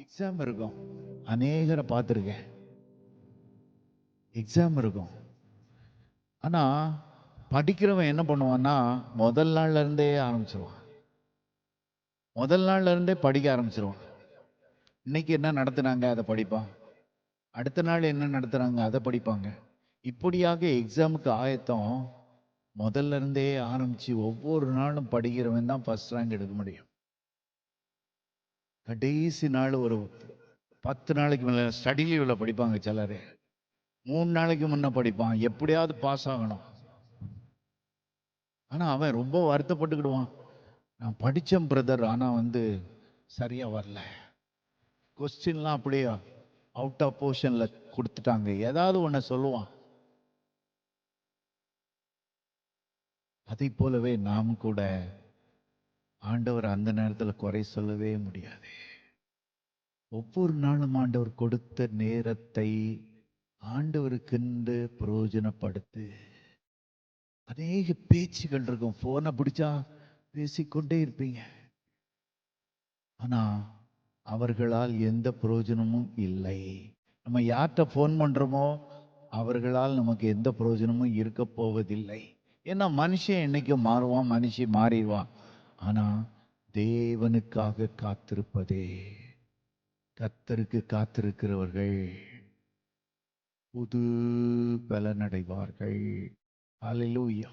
Exam இருக்கும். அநேகரை பார்த்துருக்கேன். எக்ஸாம் இருக்கும். ஆனா படிக்கிறவன் என்ன பண்ணுவான்னா, முதல் நாள்ல இருந்தே ஆரம்பிச்சிருவான். முதல் நாள்ல இருந்தே படிக்க ஆரம்பிச்சிருவான். இன்னைக்கு என்ன நடத்துனாங்க அதை படிப்பான். அடுத்த நாள் என்ன நடத்துறாங்க அதை படிப்பாங்க. இப்படியாக எக்ஸாமுக்கு ஆயத்தம் முதல்ல இருந்தே ஆரம்பிச்சு ஒவ்வொரு நாளும் படிக்கிறவன் தான் ஃபர்ஸ்ட் ரேங்க் எடுக்க முடியும். கடைசி நாள் ஒரு 10 நாளைக்கு மேலே ஸ்டடி லீவில் படிப்பாங்க சிலர். 3 நாளைக்கு முன்ன படிப்பான், எப்படியாவது பாஸ் ஆகணும். ஆனால் அவன் ரொம்ப வருத்தப்பட்டுக்கிடுவான். நான் படித்தேன் பிரதர், ஆனால் சரியாக வரல. கொஸ்டின்லாம் அப்படியே அவுட் ஆஃப் போர்ஷனில் கொடுத்துட்டாங்க, ஏதாவது ஒன்று சொல்லுவான். அதை போலவே நாம் கூட ஆண்டவர் அந்த நேரத்தில் குறை சொல்லவே முடியாது. ஒவ்வொரு நாளும் ஆண்டவர் கொடுத்த நேரத்தை ஆண்டவருக்கென்று பிரயோஜனப்படுத்து. அநேக பேச்சுகள் இருக்கும், போனை பிடிச்சா பேசிக்கொண்டே இருப்பீங்க. ஆனா அவர்களால் எந்த பிரயோஜனமும் இல்லை. நம்ம யார்கிட்ட ஃபோன் பண்றோமோ அவர்களால் நமக்கு எந்த பிரயோஜனமும் இருக்க போவதில்லை. ஏன்னா மனுஷன் என்னைக்கும் மாறுவான், மனுஷி மாறிடுவான். ஆனா தேவனுக்காக காத்திருப்பதே, கர்த்தருக்கு காத்திருக்கிறவர்கள் புது பலனடைவார்கள். அல்லேலூயா.